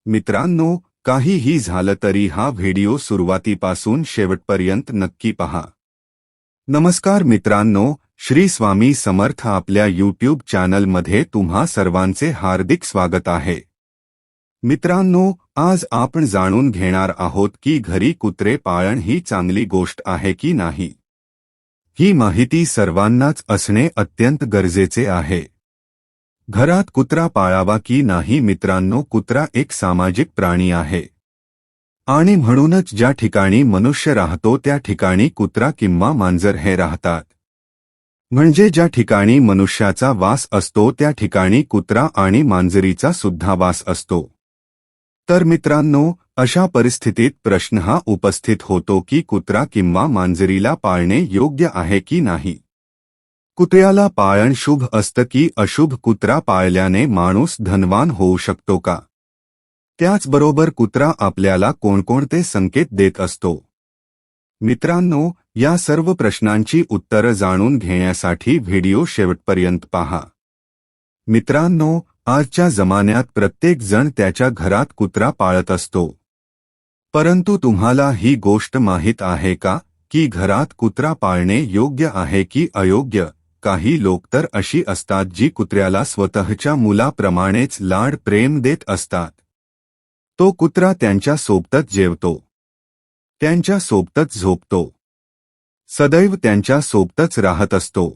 मित्रांनो, काहीही झालं तरी हा व्हिडिओ सुरुवातीपासून शेवटपर्यंत नक्की पहा। नमस्कार मित्रांनो, श्री स्वामी समर्थ आपल्या यूट्यूब चॅनलमध्ये तुम्हा सर्वांचे हार्दिक स्वागत आहे। मित्रांनो, आज आपण जाणून घेणार आहोत की घरी कुत्रे पाळण ही चांगली गोष्ट आहे की नाही। ही माहिती सर्वांनाच असणे अत्यंत गरजेचे आहे। घरात कुत्रा पाळावा की नाही मित्रांनो, कुत्रा एक सामाजिक प्राणी आहे आणि म्हणूनच ज्या ठिकाणी मनुष्य राहतो त्या ठिकाणी कुत्रा किंवा मांजर हे राहतात। म्हणजे ज्या ठिकाणी मनुष्याचा वास असतो त्या ठिकाणी कुत्रा आणि मांजरीचा सुद्धा वास असतो। तर मित्रांनो, अशा परिस्थितीत प्रश्न हा उपस्थित होतो की कुत्रा किंवा मांजरीला पाळणे योग्य आहे की नाही। कुत्र्याला पाळण शुभ असतं की अशुभ? कुत्रा पाळल्याने माणूस धनवान होऊ शकतो का? त्याचबरोबर कुत्रा आपल्याला कोणकोणते संकेत देत असतो? मित्रांनो, या सर्व प्रश्नांची उत्तरं जाणून घेण्यासाठी व्हिडिओ शेवटपर्यंत पहा। मित्रांनो, आजच्या जमान्यात प्रत्येक जण त्याच्या घरात कुत्रा पाळत असतो। परंतु तुम्हाला ही गोष्ट माहीत आहे का की घरात कुत्रा पाळणे योग्य आहे की अयोग्य? काही लोक तर अशी असतात जी कुत्र्याला स्वतःच्या मुलाप्रमाणेच लाड प्रेम देत असतात। तो कुत्रा त्यांच्या सोबतच जेवतो, त्यांच्या सोबतच झोपतो, सदैव त्यांच्या सोबतच राहत असतो।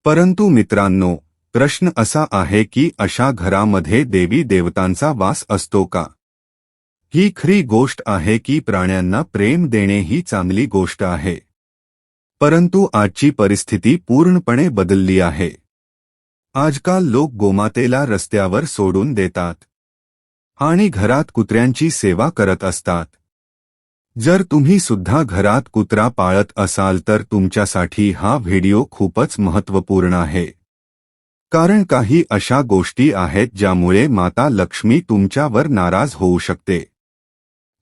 परंतु मित्रांनो, प्रश्न असा आहे की अशा घरामध्ये देवी देवतांचा वास असतो का? ही खरी गोष्ट आहे की प्राण्यांना प्रेम देणे ही चांगली गोष्ट आहे। परंतु आजची परिस्थिती पूर्णपणे बदलली आहे। आजकाल लोक गोमातेला रस्त्यावर सोडून देतात आणि घरात कुत्र्यांची सेवा करत असतात। जर तुम्ही सुद्धा घरात कुत्रा पाळत असाल तर तुमच्यासाठी हा व्हिडिओ खूपच महत्त्वपूर्ण आहे। कारण काही अशा गोष्टी आहेत ज्यामुळे माता लक्ष्मी तुमच्यावर नाराज होऊ शकते,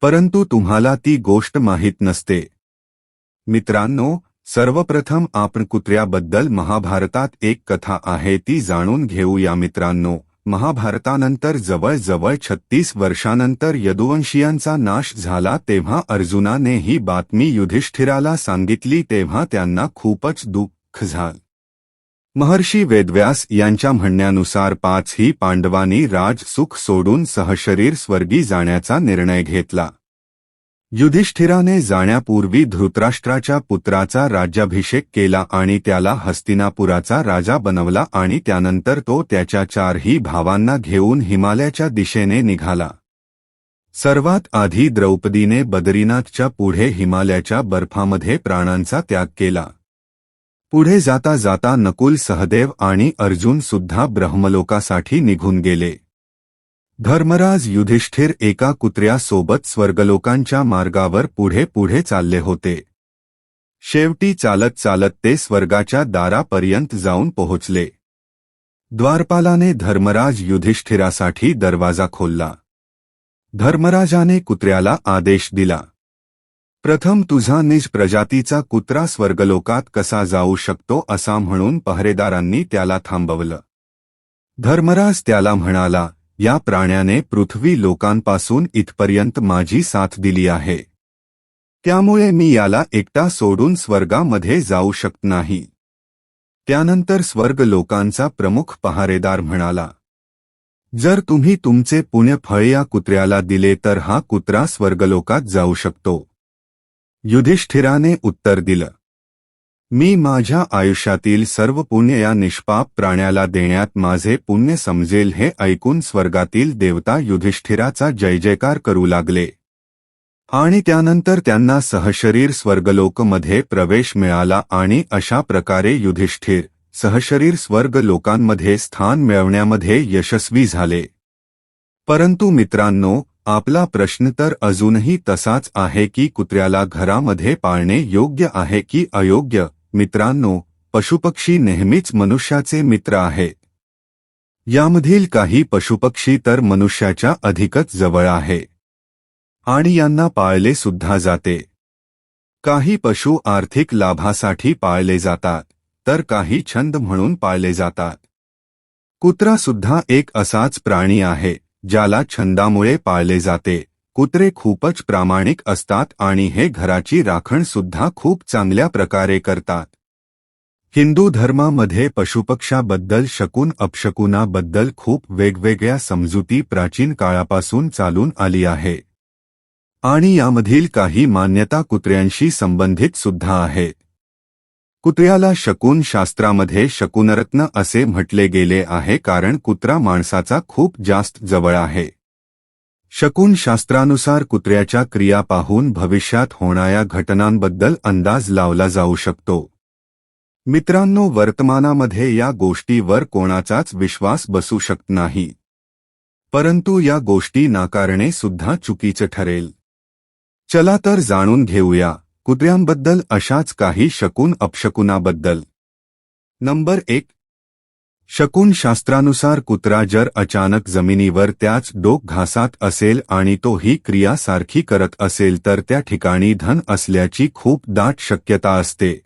परंतु तुम्हाला ती गोष्ट माहीत नसते। मित्रांनो, सर्वप्रथम आपण कुत्र्याबद्दल महाभारतात एक कथा आहे ती जाणून घेऊया। मित्रांनो, महाभारतानंतर जवळजवळ 36 वर्षांनंतर यदुवंशीयांचा नाश झाला तेव्हा अर्जुनाने ही बातमी युधिष्ठिराला सांगितली तेव्हा त्यांना खूपच दुःख झालं। महर्षी वेदव्यास यांच्या म्हणण्यानुसार 5ही पांडवांनी राजसुख सोडून सहशरीर स्वर्गी जाण्याचा निर्णय घेतला। युधिष्ठिराने जाण्यापूर्वी धृतराष्ट्राच्या पुत्राचा राज्याभिषेक केला आणि त्याला हस्तिनापुराचा राजा बनवला आणि त्यानंतर तो त्याच्या 4ही भावांना घेऊन हिमालयाच्या दिशेने निघाला। सर्वात आधी द्रौपदीने बद्रीनाथच्या पुढे हिमालयाच्या बर्फामध्ये प्राणांचा त्याग केला। पुढे जाता जाता नकुल, सहदेव आणि अर्जुन सुद्धा ब्रह्मलोकासाठी निघून गेले। धर्मराज युधिष्ठिर एका कुत्र्यासोबत स्वर्गलोकांच्या मार्गावर पुढे पुढे चालले होते। शेवटी चालत चालत ते स्वर्गाच्या दारापर्यंत जाऊन पोहोचले। द्वारपालाने धर्मराज युधिष्ठिरासाठी दरवाजा खोलला। धर्मराजाने कुत्र्याला आदेश दिला, प्रथम तुझा निज प्रजातीचा कुत्रा स्वर्गलोकात कसा जाऊ शकतो असा म्हणून पहरेदारांनी त्याला थांबवलं। धर्मराज त्याला म्हणाला, या प्राण्याने पृथ्वी लोकांपासून इथपर्यंत माझी साथ दिली आहे, त्यामुळे मी याला एकटा सोडून स्वर्गामध्ये जाऊ शकत नाही। त्यानंतर स्वर्ग लोकांचा प्रमुख पहारेदार म्हणाला, जर तुम्ही तुमचे पुण्यफळ या कुत्र्याला दिले तर हा कुत्रा स्वर्गलोकात जाऊ शकतो। युधिष्ठिराने उत्तर दिलं, मी माझ्या आयुष्यातील सर्व पुण्य या निष्पाप प्राण्याला देण्यात माझे पुण्य समजेल। हे ऐकून स्वर्गातील देवता युधिष्ठिराचा जयजयकार करू लागले आणि त्यानंतर त्यांना सहशरीर स्वर्गलोकमध्ये प्रवेश मिळाला आणि अशा प्रकारे युधिष्ठिर सहशरीर स्वर्ग लोकांमध्ये स्थान मिळवण्यामध्ये यशस्वी झाले। परंतु मित्रांनो, आपला प्रश्न तर अजूनही तसाच आहे की कुत्र्याला घरामध्ये पाळणे योग्य आहे की अयोग्य? मित्रांनो, पशुपक्षी नेहमीच मनुष्याचे मित्र आहेत। यामधील काही पशुपक्षी तर मनुष्याच्या अधिकच जवळ आहे आणि यांना पाळले सुद्धा जाते। काही पशु आर्थिक लाभासाठी पाळले जातात तर काही छंद म्हणून पाळले जातात। कुत्रा सुद्धा एक असाच प्राणी आहे ज्याला छंदामुळे पाळले जाते. कुत्रे खूपच प्रामाणिक असतात आणि हे घराची राखण सुद्धा खूप चांगल्या प्रकारे करतात. हिंदू धर्मामध्ये पशुपक्ष्याबद्दल शकून अपशकुनाबद्दल खूप वेगवेगळ्या समजुती प्राचीन काळापासून चालून आली आहे आणि यामधील काही मान्यता कुत्र्यांशी संबंधित सुद्धा आहेत. कुत्र्याला शकून शास्त्रामध्ये शकुनरत्न असे म्हटले गेले आहे कारण कुत्रा माणसाचा खूप जास्त जवळ आहे. शकून शास्त्रानुसार कुत्र्याच्या क्रिया पाहून भविष्यात होणाऱ्या घटनांबद्दल अंदाज लावला जाऊ शकतो. मित्रांनो, वर्तमानामध्ये या गोष्टीवर कोणाचाच विश्वास बसू शकत नाही, परंतु या गोष्टी नाकारणे सुद्धा चुकीचे ठरेल. चला तर जाणून घेऊया कुत्र्यांबद्दल अशाच काही शकून अपशकुनाबद्दल. नंबर 1. शकून शास्त्रानुसार कुत्रा जर अचानक जमिनीवर त्याच डोक घासात असेल आणि तो ही क्रिया सारखी करत असेल तर त्या ठिकाणी धन असल्याची खूप दाट शक्यता असते.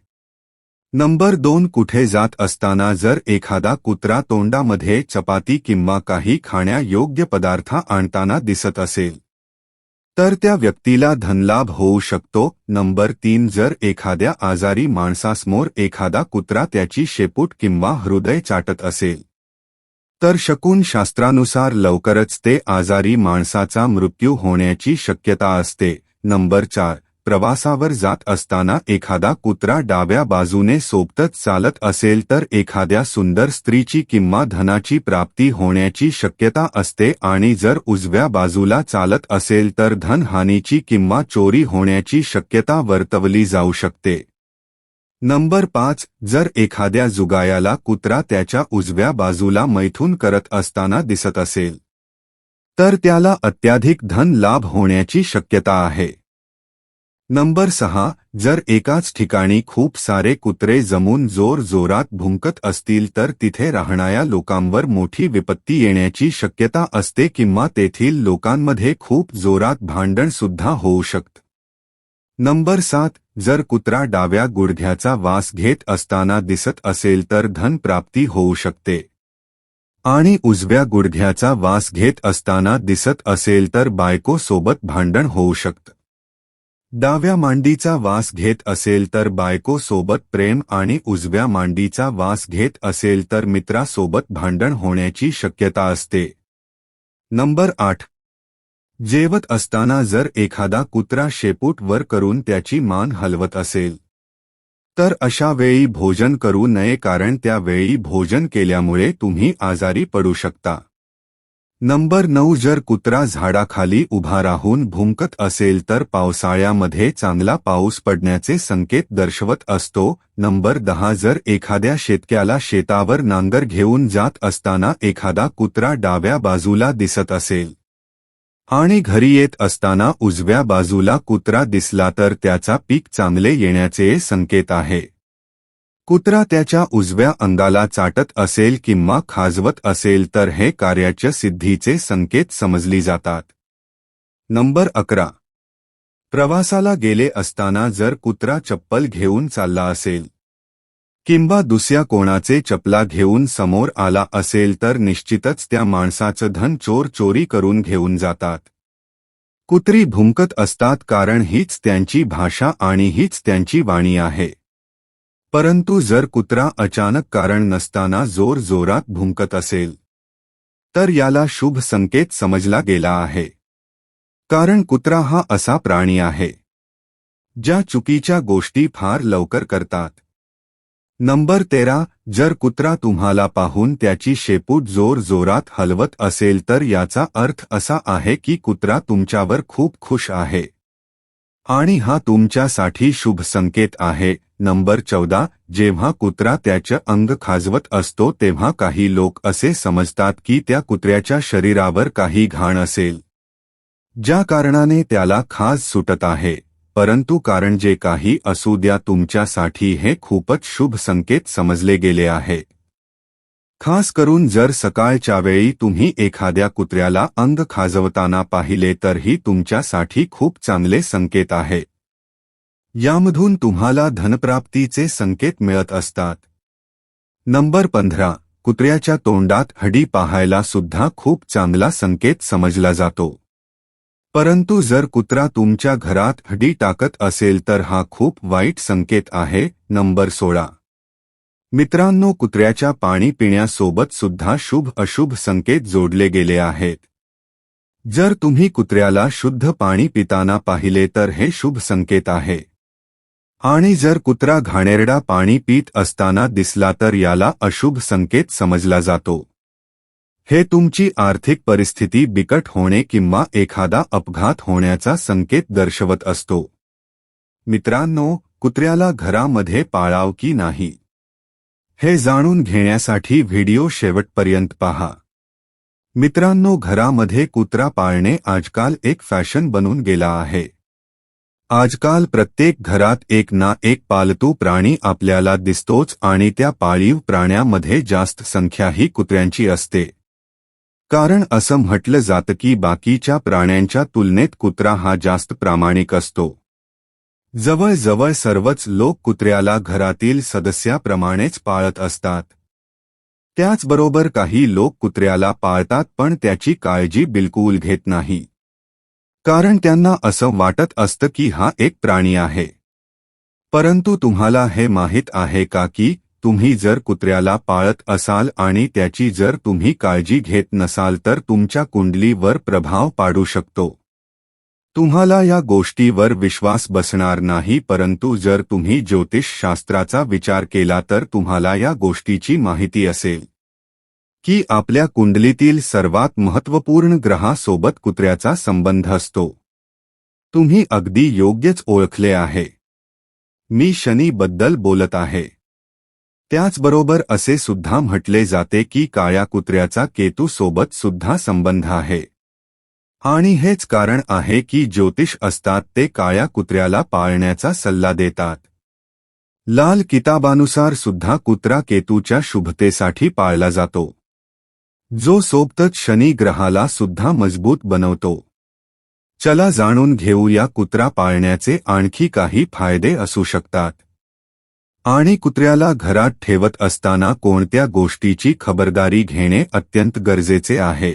नंबर 2. कुठे जात असताना जर एखादा कुत्रा तोंडामध्ये चपाती किंवा काही खाण्यायोग्य पदार्थ आणताना दिसत असेल तर त्या व्यक्तीला धनलाभ होऊ शकतो. नंबर 3. जर एखाद्या आजारी माणसासमोर एखादा कुत्रा त्याची शेपूट किंवा हृदय चाटत असेल तर शकून शास्त्रानुसार लवकरच ते आजारी माणसाचा मृत्यू होण्याची शक्यता असते. नंबर 4. प्रवासावर जात असताना एखादा कुत्रा डाव्या बाजूने सोबतच चालत असेल तर एखाद्या सुंदर स्त्रीची किंवा धनाची प्राप्ती होण्याची शक्यता असते आणि जर उजव्या बाजूला चालत असेल तर धनहानीची किंवा चोरी होण्याची शक्यता वर्तवली जाऊ शकते. नंबर 5. जर एखाद्या जुगायाला कुत्रा त्याच्या उजव्या बाजूला मैथून करत असताना दिसत असेल तर त्याला अत्याधिक धन लाभ होण्याची शक्यता आहे. नंबर 6. जर एकाच ठिकाणी खूप सारे कुत्रे जमून जोरजोरात भुंकत असतील तर तिथे राहणाऱ्या लोकांवर मोठी विपत्ती येण्याची शक्यता असते किंवा तेथील लोकांमध्ये खूप जोरात भांडण सुद्धा होऊ शकतं. नंबर 7. जर कुत्रा डाव्या गुडघ्याचा वास घेत असताना दिसत असेल तर धन प्राप्ती होऊ शकते आणि उजव्या गुडघ्याचा वास घेत असताना दिसत असेल तर बायकोसोबत भांडण होऊ शकतं. डाव्या मांडीचा वास घेत असेल तर बायकोसोबत प्रेम आणि उजव्या मांडीचा वास घेत असेल तर मित्रासोबत भांडण होण्याची शक्यता असते. नंबर 8. जेवत असताना जर एखादा कुत्रा शेपूट वर करून त्याची मान हलवत असेल तर अशा वेळी भोजन करू नये कारण त्या वेळी भोजन केल्यामुळे तुम्ही आजारी पडू शकता. नंबर 9. जर कुत्रा झाडाखाली उभा राहून भुंकत असेल तर पावसाळ्यामध्ये चांगला पाऊस पडण्याचे संकेत दर्शवत असतो. नंबर 10. जर एखाद्या शेतकऱ्याला शेतावर नांगर घेऊन जात असताना एखादा कुत्रा डाव्या बाजूला दिसत असेल आणि घरी येत असताना उजव्या बाजूला कुत्रा दिसला तर त्याचा पीक चांगले येण्याचे संकेत आहे. कुत्रा त्याच्या उजव्या अंगाला चाटत असेल किंवा खाजवत असेल तर हे कार्याच्या सिद्धीचे संकेत समजली जातात. नंबर 11. प्रवासाला गेले असताना जर कुत्रा चप्पल घेऊन चालला असेल किंवा दुसऱ्या कोणाचे चपला घेऊन समोर आला असेल तर निश्चितच त्या माणसाचं धन चोर चोरी करून घेऊन जातात. कुत्री भुंकत असतात कारण हीच त्यांची भाषा आणि हीच त्यांची वाणी आहे. परंतु जर कुत्रा अचानक कारण नसताना जोरजोरात भुंकत असेल तर याला शुभ संकेत समजला गेला आहे, कारण कुत्रा हा असा प्राणी आहे ज्या चुकीच्या गोष्टी फार लवकर करतात. नंबर 13. जर कुत्रा तुम्हाला पाहून त्याची शेपूट जोरजोरात हलवत असेल तर याचा अर्थ असा आहे की कुत्रा तुमच्यावर खूप खुश आहे आणि हा तुमच्यासाठी शुभ संकेत आहे. नंबर 14. जेव्हा कुत्रा त्याचे अंग खाजवत असतो तेव्हा काही लोक असे समजतात की त्या कुत्र्याच्या शरीरावर काही घाण असेल ज्या कारणाने त्याला खाज सुटत आहे, परंतु कारण जे काही असू द्या तुमच्यासाठी हे खूपच शुभ संकेत समजले गेले आहे. खास करून जर सकाळच्या वेळी तुम्ही एखाद्या कुत्र्याला अंग खाजवताना पाहिले तर ही तुमच्यासाठी खूप चांगले संकेत आहे. यामधून तुम्हाला धनप्राप्तीचे संकेत मिळत असतात. नंबर 15. कुत्र्याच्या तोंडात हडी पाहायला सुद्धा खूप चांगला संकेत समजला जातो. परंतु जर कुत्रा तुमच्या घरात हडी टाकत असेल तर हा खूप वाईट संकेत आहे. नंबर 16. मित्रांनो, कुत्र्याच्या पाणी पिण्यासोबत सुद्धा शुभ अशुभ संकेत जोडले गेले आहेत. जर तुम्ही कुत्र्याला शुद्ध पाणी पिताना पाहिले तर हे शुभ संकेत आहे. आणि जर कुत्रा घाणेरडा पाणी पीत असताना दिसला तर याला अशुभ संकेत समजला जातो. हे तुमची आर्थिक परिस्थिती बिकट होणे किंवा एखादा अपघात होण्याचा संकेत दर्शवत असतो. मित्रांनो, कुत्र्याला घरामध्ये पाळाव की नाही हे जाणून घेण्यासाठी व्हिडिओ शेवटपर्यंत पहा. मित्रांनो, घरामध्ये कुत्रा पाळणे आजकाल एक फॅशन बनून गेला आहे. आजकाल प्रत्येक घरात एक ना एक पालतू प्राणी आपल्याला दिसतोच आणि त्या पाळीव प्राण्यामध्ये जास्त संख्या ही कुत्र्यांची असते. कारण असं म्हटलं जातं की बाकीच्या प्राण्यांच्या तुलनेत कुत्रा हा जास्त प्रामाणिक असतो. जवळजवळ सर्वच लोक कुत्र्याला घरातील सदस्याप्रमाणेच पाळत असतात. त्याचबरोबर काही लोक कुत्र्याला पाळतात पण त्याची काळजी बिलकुल घेत नाही. कारण त्यांना असं वाटत असतं की हा एक प्राणी आहे. परंतु तुम्हाला हे माहीत आहे का की तुम्ही जर कुत्र्याला पाळत असाल आणि त्याची जर तुम्ही काळजी घेत नसाल तर तुमच्या कुंडलीवर प्रभाव पाडू शकतो. तुम्हाला या गोष्टीवर विश्वास बसणार नाही, परंतु जर तुम्ही ज्योतिषशास्त्राचा विचार केला तर तुम्हाला या गोष्टीची माहिती असेल की आपल्या कुंडलीतील सर्वात महत्त्वपूर्ण ग्रहासोबत कुत्र्याचा संबंध असतो. तुम्ही अगदी योग्यच ओळखले आहे. मी शनीबद्दल बोलत आहे. त्याचबरोबर असे सुद्धा म्हटले जाते की काळ्या कुत्र्याचा केतूसोबत सुद्धा संबंध आहे. आणि हेच कारण आहे की ज्योतिष असतात ते काळ्या कुत्र्याला पाळण्याचा सल्ला देतात. लाल किताबानुसार सुद्धा कुत्रा केतूच्या शुभतेसाठी पाळला जातो, जो सोबतच शनी ग्रहाला सुद्धा मजबूत बनवतो. चला जाणून घेऊया कुत्रा पाळण्याचे आणखी काही फायदे असू शकतात. आणि कुत्र्याला घरात ठेवत असताना कोणत्या गोष्टीची खबरदारी घेणे अत्यंत गरजेचे आहे.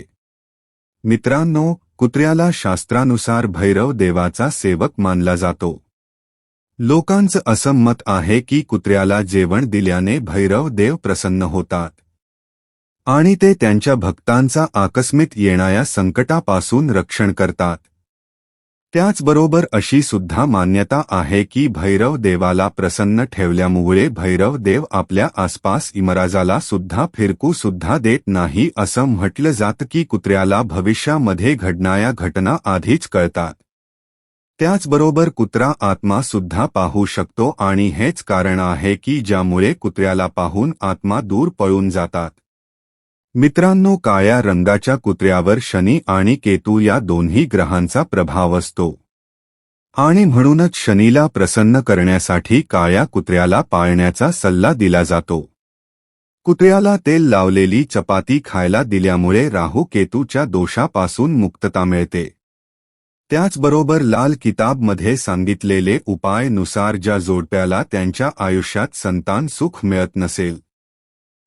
मित्रांनो, कुत्र्याला शास्त्रानुसार भैरव देवाचा सेवक मानला जातो. लोकांचं असं मत आहे की कुत्र्याला जेवण दिल्याने भैरव देव प्रसन्न होतात आणि ते त्यांच्या भक्तांचा आकस्मिक येणाऱ्या संकटापासून रक्षण करतात. त्याचबरोबर अशी सुद्धा मान्यता आहे की भैरव देवाला प्रसन्न ठेवल्यामुळे भैरव देव आपल्या आसपास इमराजाला सुद्धा फिरकू सुद्धा देत नाही. असं म्हटलं जातं की कुत्र्याला भविष्यामध्ये घडणाऱ्या घटना आधीच कळतात. त्याचबरोबर कुत्रा आत्मा सुद्धा पाहू शकतो आणि हेच कारण आहे की ज्यामुळे कुत्र्याला पाहून आत्मा दूर पळून जातात. मित्रांनो, काळ्या रंगाच्या कुत्र्यावर शनी आणि केतू या दोन्ही ग्रहांचा प्रभाव असतो आणि म्हणूनच शनीला प्रसन्न करण्यासाठी काळ्या कुत्र्याला पाळण्याचा सल्ला दिला जातो. कुत्र्याला तेल लावलेली चपाती खायला दिल्यामुळे राहू केतूच्या दोषापासून मुक्तता मिळते. त्याचबरोबर लाल किताबमध्ये सांगितलेले उपाय नुसार ज्या जोडप्याला त्यांच्या आयुष्यात संतान सुख मिळत नसेल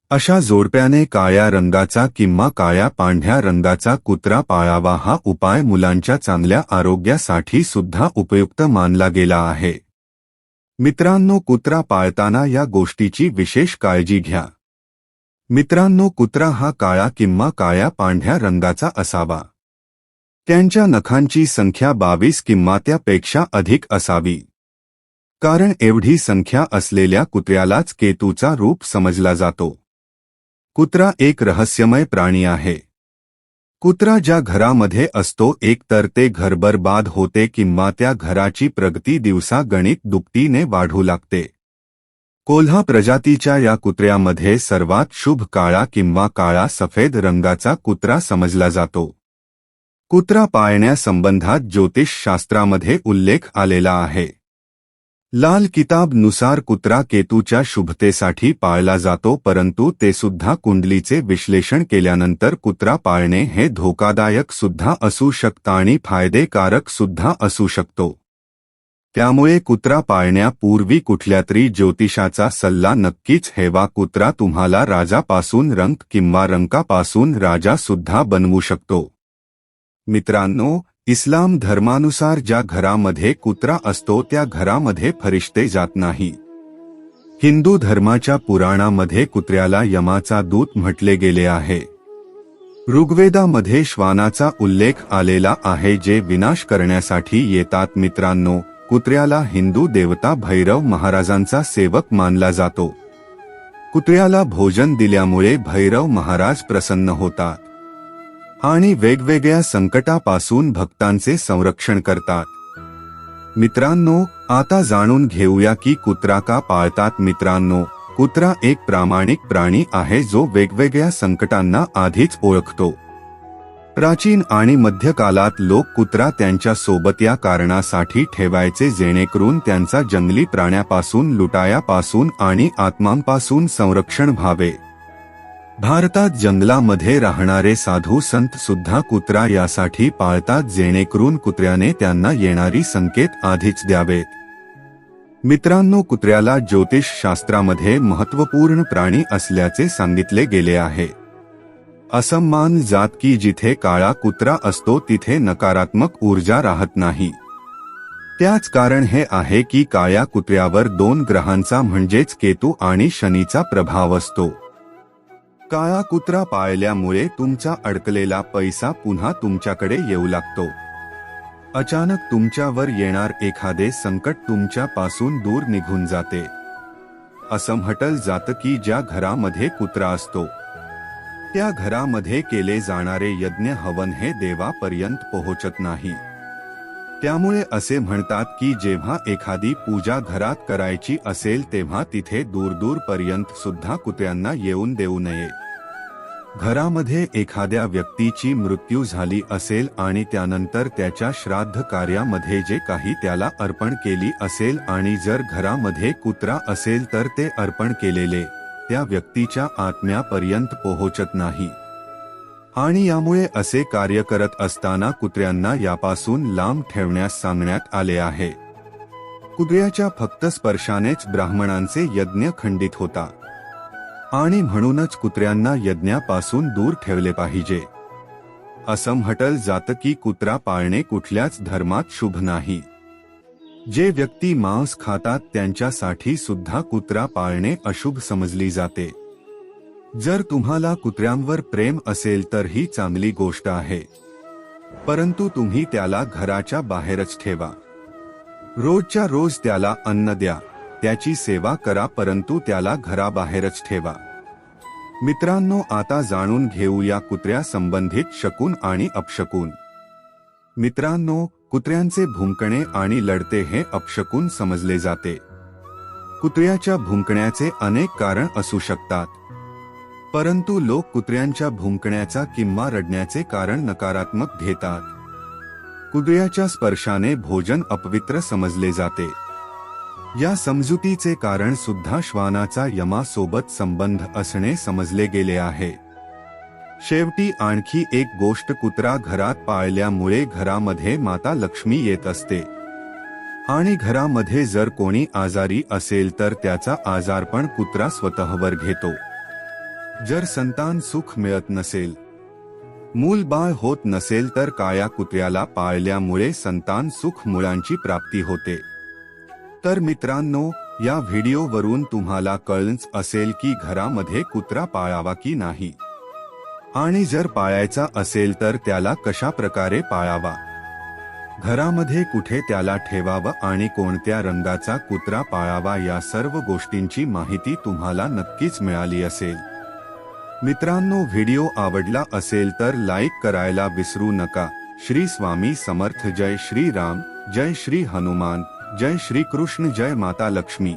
अशा जोडप्याने काळ्या रंगाचा किंवा काळ्या पांढऱ्या रंगाचा कुत्रा पाळावा. हा उपाय मुलांच्या चांगल्या आरोग्यासाठी सुद्धा उपयुक्त मानला गेला आहे. मित्रांनो, कुत्रा पाळताना या गोष्टीची विशेष काळजी घ्या. मित्रांनो, कुत्रा हा काळा किंवा काळ्या पांढऱ्या रंगाचा असावा. त्यांच्या नखांची संख्या 22 किंवा त्यापेक्षा अधिक असावी. कारण एवढी संख्या असलेल्या कुत्र्यालाच केतूचा रूप समजला जातो. कुत्रा एक रहस्यमय प्राणी आहे. कुत्रा ज्या घरामध्ये असतो एक तर ते घर बरबाद होते किंवा त्या घराची प्रगती दिवसागणिक दुपटीने वाढू लागते. कोल्हा प्रजातीच्या या कुत्र्यामध्ये सर्वात शुभ काळा किंवा काळा सफेद रंगाचा कुत्रा समजला जातो. कुत्रा पाळण्यासंबंधात ज्योतिषशास्त्रामध्ये उल्लेख आलेला आहे. लाल किताब नुसार कुत्रा केतूच्या शुभतेसाठी पाळला जातो, परंतु ते सुद्धा कुंडलीचे विश्लेषण केल्यानंतर कुत्रा पाळणे हे धोकादायक सुद्धा असू शकतं आणि फायदेकारक सुद्धा असू शकतो. त्यामुळे कुत्रा पाळण्यापूर्वी कुठल्यातरी ज्योतिषाचा सल्ला नक्कीच घ्यावा. कुत्रा तुम्हाला राजापासून रंक किंवा रंकापासून राजा सुद्धा बनवू शकतो. मित्रांनो, इस्लाम धर्मानुसार ज्या घरामध्ये कुत्रा असतो त्या घरामध्ये फरिश्ते जात नाही. हिंदू धर्माच्या पुराणामध्ये कुत्र्याला यमाचा दूत म्हटले गेले आहे. ऋग्वेदामध्ये श्वानाचा उल्लेख आलेला आहे जे विनाश करण्यासाठी येतात. मित्रांनो, कुत्र्याला हिंदू देवता भैरव महाराजांचा सेवक मानला जातो. कुत्र्याला भोजन दिल्यामुळे भैरव महाराज प्रसन्न होतात आणि वेगवेगळ्या संकटापासून भक्तांचे संरक्षण करतात. मित्रांनो, आता जाणून घेऊया की कुत्रा का पाळतात. मित्रांनो, कुत्रा एक प्रामाणिक प्राणी आहे जो वेगवेगळ्या संकटांना आधीच ओळखतो. प्राचीन आणि मध्यकालात लोक कुत्रा त्यांच्या सोबत या कारणासाठी ठेवायचे जेणेकरून त्यांचा जंगली प्राण्यापासून, लुटायापासून आणि आत्मांपासून संरक्षण व्हावे. भारतात जंगलामध्ये राहणारे साधू संत सुद्धा कुत्रा यासाठी पाळतात जेणेकरून कुत्र्याने त्यांना येणारी संकेत आधीच द्यावेत. मित्रांनो, कुत्र्याला ज्योतिष शास्त्रामध्ये महत्त्वपूर्ण प्राणी असल्याचे सांगितले गेले आहे. असं मानलं जात की जिथे काळा कुत्रा असतो तिथे नकारात्मक ऊर्जा राहत नाही. त्याच कारण हे आहे की काळ्या कुत्र्यावर 2 ग्रहांचा म्हणजेच केतू आणि शनीचा प्रभाव असतो. काळा कुत्रा पाळल्यामुळे तुमचा अडकलेला पैसा पुन्हा तुमच्याकडे येऊ लागतो. अचानक तुमच्यावर येणार एखादे संकट तुमच्यापासून दूर निघून जाते. असं म्हटलं जातं की ज्या घरामध्ये कुत्रा असतो त्या घरामध्ये केले जाणारे यज्ञ हवन हे देवापर्यंत पोहोचत नाही. त्यामुळे असे म्हणतात की जेव्हा एखादी पूजा घरात करायची असेल तेव्हा तिथे दूरपर्यंत सुद्धा कुत्र्यांना येऊन देऊ नये. घरामध्ये एखाद्या व्यक्तीची मृत्यू झाली असेल आणि त्यानंतर त्याच्या श्राद्ध कार्यामध्ये जे काही त्याला अर्पण केली असेल आणि जर घरामध्ये कुत्रा असेल तर ते अर्पण केलेले त्या व्यक्तीच्या आत्म्यापर्यंत पोहोचत नाही. आणि यामुळे असे कार्य करत असताना कुत्र्यांना यापासून लांब ठेवण्यास सांगण्यात आले आहे. कुत्र्याच्या फक्त स्पर्शानेच ब्राह्मणांचे यज्ञ खंडित होता आणि म्हणूनच कुत्र्यांना यज्ञापासून दूर ठेवले पाहिजे. असं म्हटलं जातं की कुत्रा पाळणे कुठल्याच धर्मात शुभ नाही. जे व्यक्ती मांस खातात त्यांच्यासाठी सुद्धा कुत्रा पाळणे अशुभ समजली जाते. जर तुम्हाला कुत्र्यांवर प्रेम असेल तर ही चांगली गोष्ट आहे, परंतु तुम्ही त्याला घराच्या बाहेरच ठेवा. रोजच्या रोज त्याला अन्न द्या, त्याची सेवा करा, परंतु त्याला घराबाहेरच ठेवा. मित्रांनो, आता जाणून घेऊया कुत्र्या संबंधित शकून आणि अपशकून. मित्रांनो, कुत्र्यांचे भुंकणे आणि लढते हे अपशकून समजले जाते. कुत्र्याच्या भुंकण्याचे अनेक कारण असू शकतात, परंतु लोक कुत्र्यांच्या भुंकण्याचा किंवा रडण्याचे कारण नकारात्मक घेतात. कुत्र्याच्या स्पर्शाने भोजन अपवित्र समजले जाते. या समजुतीचे कारण सुद्धा श्वानाचा यमासोबत संबंध असणे समजले गेले आहे. शेवटी आणखी एक गोष्ट, कुत्रा घरात पाळल्यामुळे घरामध्ये माता लक्ष्मी येत असते आणि घरामध्ये जर कोणी आजारी असेल तर त्याचा आजारपण कुत्रा स्वतःवर घेतो. जर संतान सुख मिळत नसेल, मूलबाळ होत नसेल तर काळ्या कुत्र्याला पाळल्यामुळे संतान सुख मुलांची प्राप्ती होते. तर मित्रांनो, या व्हिडिओवरून तुम्हाला कळलंच असेल की घरामध्ये कुत्रा पाळावा की नाही, आणि जर पाळायचा असेल तर त्याला कशा प्रकारे पाळावा, घरामध्ये कुठे त्याला ठेवावं आणि कोणत्या रंगाचा कुत्रा पाळावा, या सर्व गोष्टींची माहिती तुम्हाला नक्कीच मिळाली असेल. मित्रांनो, व्हिडिओ आवडला असेल तर लाईक करायला विसरू नका. श्री स्वामी समर्थ. जय श्री राम, जय श्री हनुमान, जय श्री कृष्ण, जय माता लक्ष्मी.